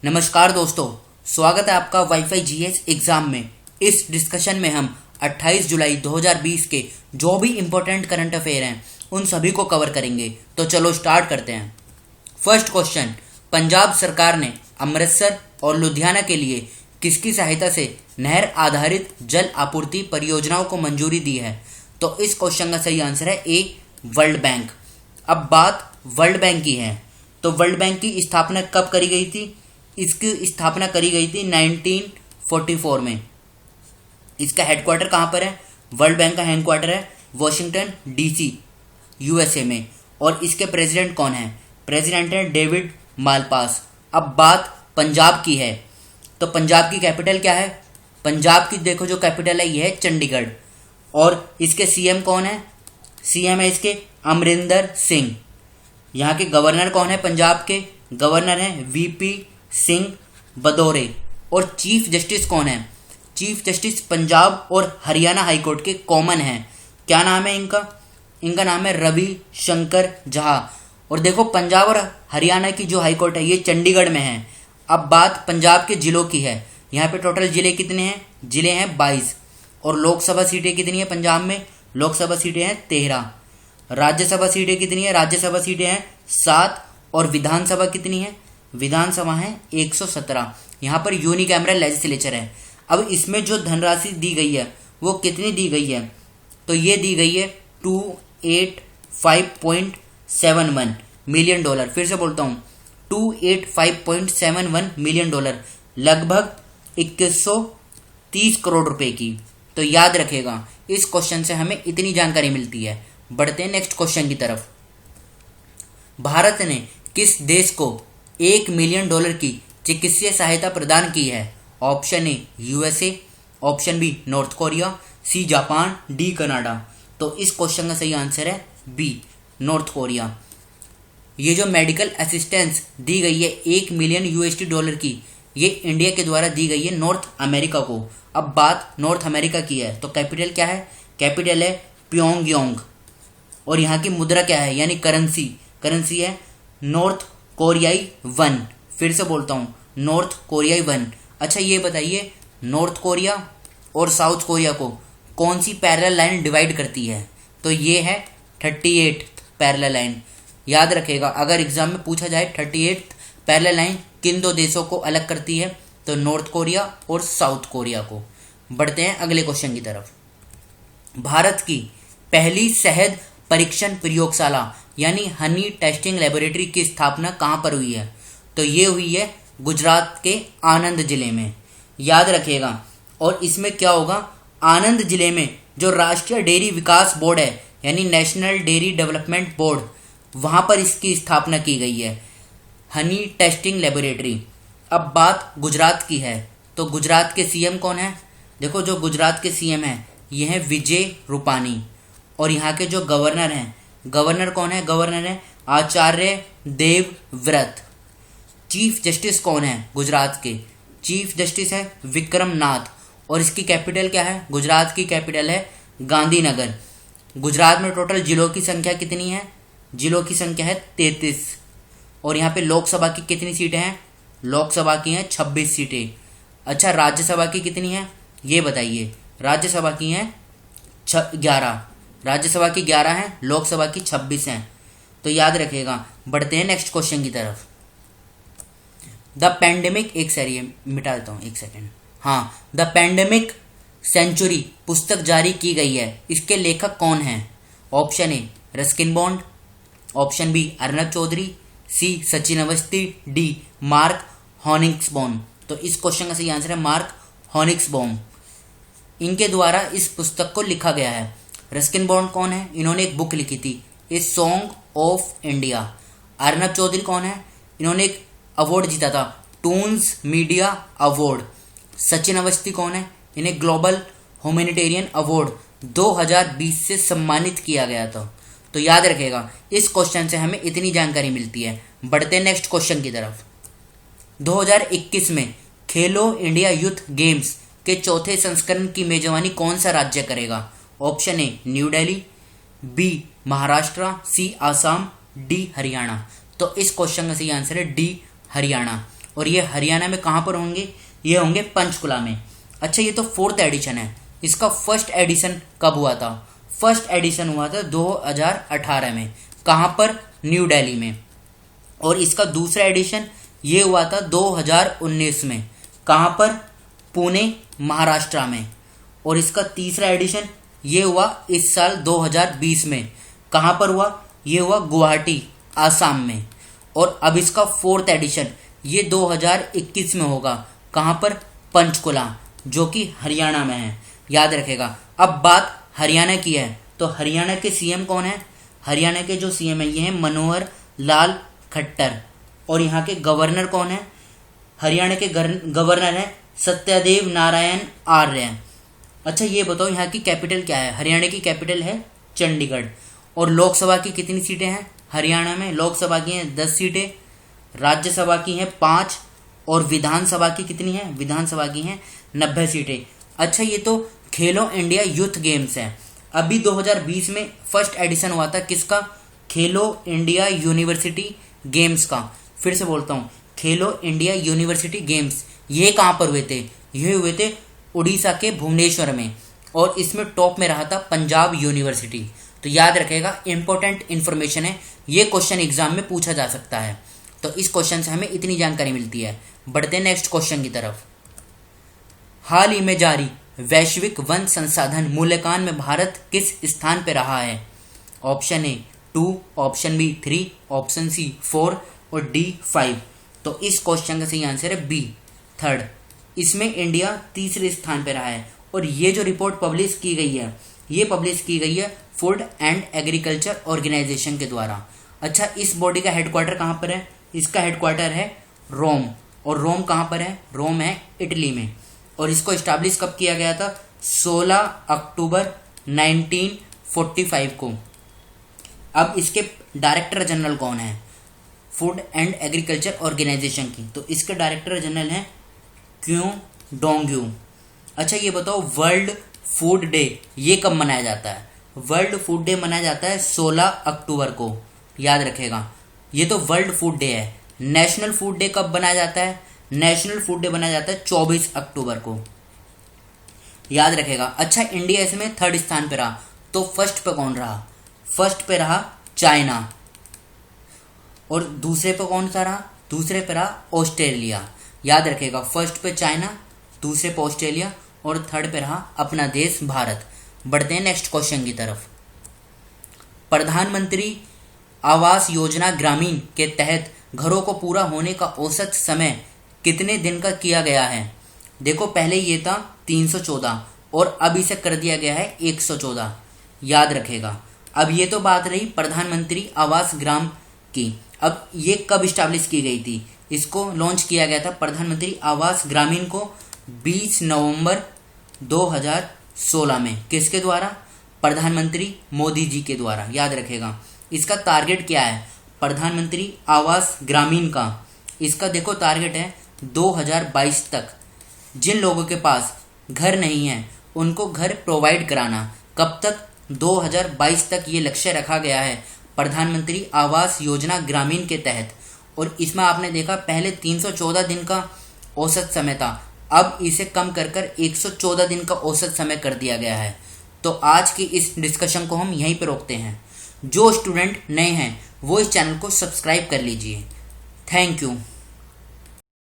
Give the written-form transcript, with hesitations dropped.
नमस्कार दोस्तों, स्वागत है आपका वाईफाई जीएस एग्जाम में। इस डिस्कशन में हम 28 जुलाई 2020 के जो भी इम्पोर्टेंट करंट अफेयर हैं उन सभी को कवर करेंगे। तो चलो स्टार्ट करते हैं। फर्स्ट क्वेश्चन, पंजाब सरकार ने अमृतसर और लुधियाना के लिए किसकी सहायता से नहर आधारित जल आपूर्ति परियोजनाओं को मंजूरी दी है? तो इस क्वेश्चन का सही आंसर है ए, वर्ल्ड बैंक। अब बात वर्ल्ड बैंक की है, तो वर्ल्ड बैंक की स्थापना कब करी गई थी? इसकी स्थापना करी गई थी 1944 में। इसका हेडक्वार्टर कहाँ पर है? वर्ल्ड बैंक का हेडक्वार्टर है वॉशिंगटन डीसी यूएसए में। और इसके प्रेसिडेंट कौन है? प्रेसिडेंट है डेविड मालपास। अब बात पंजाब की है, तो पंजाब की कैपिटल क्या है? पंजाब की देखो जो कैपिटल है ये है चंडीगढ़। और इसके सीएम कौन है? सीएम है इसके अमरिंदर सिंह। यहाँ के गवर्नर कौन है? पंजाब के गवर्नर हैं वीपी सिंह बदौरे। और चीफ जस्टिस कौन है? चीफ जस्टिस पंजाब और हरियाणा हाईकोर्ट के कॉमन हैं। क्या नाम है इनका? इनका नाम है रवि शंकर झा। और देखो पंजाब और हरियाणा की जो हाईकोर्ट है ये चंडीगढ़ में है। अब बात पंजाब के जिलों की है। यहाँ पे टोटल जिले कितने हैं? जिले हैं 22। और लोकसभा सीटें कितनी है पंजाब में? लोकसभा सीटें हैं 13। राज्यसभा सीटें कितनी है? राज्यसभा सीटें हैं 7। और विधानसभा कितनी है? विधानसभा है 117। यहाँ पर यूनिकैमरल लेजिस्लेचर है। अब इसमें जो धनराशि दी गई है वो कितनी दी गई है? तो ये दी गई है $285.71 मिलियन। फिर से बोलता हूँ, $285.71 मिलियन, लगभग 2130 करोड़ रुपए की। तो याद रखेगा, इस क्वेश्चन से हमें इतनी जानकारी मिलती है। बढ़ते हैं नेक्स्ट क्वेश्चन की तरफ। भारत ने किस देश को $1 मिलियन की चिकित्सीय सहायता प्रदान की है? Option A USA, option B North Korea, C Japan, D Canada. तो इस क्वेश्चन का सही आंसर है बी, नॉर्थ कोरिया। ये जो मेडिकल असिस्टेंस दी गई है $1 मिलियन की, ये इंडिया के द्वारा दी गई है नॉर्थ अमेरिका को। अब बात नॉर्थ अमेरिका की है, तो कैपिटल क्या है? कैपिटल है प्योंगयांग। और यहाँ की मुद्रा क्या है, यानी करेंसी है नॉर्थ कोरियाई वन। फिर से बोलता हूँ, नॉर्थ कोरियाई वन। अच्छा ये बताइए, नॉर्थ कोरिया और साउथ कोरिया को कौन सी पैरेलल लाइन डिवाइड करती है? तो ये है 38 पैरेलल लाइन। याद रखेगा, अगर एग्जाम में पूछा जाए 38 पैरेलल लाइन किन दो देशों को अलग करती है, तो नॉर्थ कोरिया और साउथ कोरिया को। बढ़ते हैं अगले क्वेश्चन की तरफ। भारत की पहली शहद परीक्षण प्रयोगशाला यानी हनी टेस्टिंग लेबोरेटरी की स्थापना कहाँ पर हुई है? तो ये हुई है गुजरात के आनंद जिले में। याद रखिएगा, और इसमें क्या होगा, आनंद जिले में जो राष्ट्रीय डेयरी विकास बोर्ड है यानी नेशनल डेयरी डेवलपमेंट बोर्ड, वहाँ पर इसकी स्थापना की गई है, हनी टेस्टिंग लेबोरेटरी। अब बात गुजरात की है, तो गुजरात के सीएम कौन है? देखो जो गुजरात के सीएम हैं ये हैं विजय रूपानी। और यहाँ के जो गवर्नर हैं, गवर्नर कौन है? गवर्नर है आचार्य देवव्रत। चीफ जस्टिस कौन है गुजरात के? चीफ जस्टिस है विक्रम नाथ। और इसकी कैपिटल क्या है? गुजरात की कैपिटल है गांधीनगर। गुजरात में टोटल जिलों की संख्या कितनी है? जिलों की संख्या है 33। और यहाँ पे लोकसभा की कितनी सीटें हैं? लोकसभा की हैं 26 सीटें। अच्छा राज्यसभा की कितनी है ये बताइए? राज्यसभा की हैं 11। राज्यसभा की 11 हैं, लोकसभा की 26 हैं। तो याद रखिएगा। बढ़ते हैं नेक्स्ट क्वेश्चन की तरफ। द पैंडेमिक, एक मिटा देता हूँ, एक सेकेंड। हाँ, द पैंडेमिक सेंचुरी पुस्तक जारी की गई है, इसके लेखक कौन हैं? Option A Ruskin Bond, option B Arnab Chaudhary, C Sachin Awasthi, D Mark Honigsbaum. तो इस क्वेश्चन का सही आंसर है मार्क हॉनिक्सबॉम। इनके द्वारा इस पुस्तक को लिखा गया है। रस्किन बॉन्ड कौन है? इन्होंने एक बुक लिखी थी, a song of India. Arnab Chaudhary कौन है? इन्होंने एक अवार्ड जीता था, toons media award. Sachin Awasthi कौन है? इन्हें ग्लोबल ह्यूमैनिटेरियन अवार्ड 2020 से सम्मानित किया गया था। तो याद रखेगा, इस क्वेश्चन से हमें इतनी जानकारी मिलती है। बढ़ते हैं नेक्स्ट क्वेश्चन की तरफ। 2021 में खेलो इंडिया यूथ गेम्स के चौथे संस्करण की मेजबानी कौन सा राज्य करेगा? Option A New Delhi, B Maharashtra, C Assam, D Haryana. तो इस क्वेश्चन का सही आंसर है डी हरियाणा। और ये हरियाणा में कहाँ पर होंगे, ये होंगे पंचकुला में। अच्छा, ये तो 4th एडिशन है। इसका फर्स्ट एडिशन कब हुआ था? फर्स्ट एडिशन हुआ था 2018 में। कहाँ पर? न्यू दिल्ली में। और इसका दूसरा एडिशन ये हुआ था 2019 में। कहाँ पर? पुणे, महाराष्ट्र में। और इसका तीसरा एडिशन ये हुआ इस साल 2020 में। कहाँ पर हुआ? ये हुआ गुवाहाटी, आसाम में। और अब इसका 4th एडिशन ये 2021 में होगा। कहाँ पर? पंचकुला, जो कि हरियाणा में है, याद रखेगा। अब बात हरियाणा की है, तो हरियाणा के सीएम कौन है? हरियाणा के जो सीएम है ये हैं मनोहर लाल खट्टर। और यहाँ के गवर्नर कौन है? हरियाणा के गवर्नर है सत्यदेव नारायण आर्य। अच्छा, ये बताओ यहाँ की कैपिटल क्या है? हरियाणा की कैपिटल है चंडीगढ़। और लोकसभा की कितनी सीटें हैं हरियाणा में? लोकसभा की हैं 10 सीटें, राज्यसभा की हैं 5, और विधानसभा की कितनी है? विधानसभा की हैं 90 सीटें। अच्छा, ये तो खेलो इंडिया यूथ गेम्स है। अभी 2020 में फर्स्ट एडिशन हुआ था किसका? खेलो इंडिया यूनिवर्सिटी गेम्स का। फिर से बोलता हूँ, खेलो इंडिया यूनिवर्सिटी गेम्स। ये कहाँ पर हुए थे? ये हुए थे उड़ीसा के भुवनेश्वर में। और इसमें टॉप में रहा था पंजाब यूनिवर्सिटी। तो याद रखेगा, इंपॉर्टेंट इन्फॉर्मेशन है, ये क्वेश्चन एग्जाम में पूछा जा सकता है। तो इस क्वेश्चन से हमें इतनी जानकारी मिलती है। बढ़ते हैं नेक्स्ट क्वेश्चन की तरफ। हाल ही में जारी वैश्विक वन संसाधन मूल्यांकन में भारत किस स्थान पर रहा है? Option A 2, option B 3, option C 4 और डी 5। तो इस क्वेश्चन का सही आंसर है बी 3rd। इसमें इंडिया तीसरे स्थान पर रहा है। और ये जो रिपोर्ट पब्लिश की गई है, ये पब्लिश की गई है फूड एंड एग्रीकल्चर ऑर्गेनाइजेशन के द्वारा। अच्छा, इस बॉडी का हेडक्वार्टर कहाँ पर है? इसका हेडक्वार्टर है रोम। और रोम कहाँ पर है? रोम है इटली में। और इसको इस्टेब्लिश कब किया गया था? 16 अक्टूबर 1945 को। अब इसके डायरेक्टर जनरल कौन है? फूड एंड एग्रीकल्चर ऑर्गेनाइजेशन की। तो इसके डायरेक्टर जनरल हैं क्यों डोंग्यू। अच्छा, ये बताओ वर्ल्ड फूड डे ये कब मनाया जाता है? वर्ल्ड फूड डे मनाया जाता है 16 अक्टूबर को, याद रखेगा। ये तो वर्ल्ड फूड डे है। नेशनल फूड डे कब बनाया जाता है? नेशनल फूड डे बनाया जाता है 24 अक्टूबर को, याद रखेगा। अच्छा, इंडिया इसमें 3rd स्थान पे रहा। तो फर्स्ट पे कौन रहा? फर्स्ट पे रहा चाइना। और दूसरे पे कौन सा रहा? दूसरे पे रहा ऑस्ट्रेलिया, याद रखेगा। फर्स्ट पे चाइना, दूसरे पे ऑस्ट्रेलिया, और 3rd पे रहा अपना देश भारत। बढ़ते हैं नेक्स्ट क्वेश्चन की तरफ। प्रधानमंत्री आवास योजना ग्रामीण के तहत घरों को पूरा होने का औसत समय कितने दिन का किया गया है? देखो, पहले ये था 314 और अब इसे कर दिया गया है 114, याद रखेगा। अब ये तो बात रही प्रधानमंत्री आवास ग्राम की। अब ये कब स्टैब्लिश की गई थी? इसको लॉन्च किया गया था प्रधानमंत्री आवास ग्रामीण को 20 नवंबर 2016 में। किसके द्वारा? प्रधानमंत्री मोदी जी के द्वारा, याद रखेगा। इसका टारगेट क्या है प्रधानमंत्री आवास ग्रामीण का? इसका देखो टारगेट है 2022 तक जिन लोगों के पास घर नहीं है उनको घर प्रोवाइड कराना। कब तक? 2022 तक ये लक्ष्य रखा गया है प्रधानमंत्री आवास योजना ग्रामीण के तहत। और इसमें आपने देखा पहले 314 दिन का औसत समय था, अब इसे कम कर 114 दिन का औसत समय कर दिया गया है। तो आज की इस डिस्कशन को हम यहीं पर रोकते हैं। जो स्टूडेंट नए हैं वो इस चैनल को सब्सक्राइब कर लीजिए। Thank you.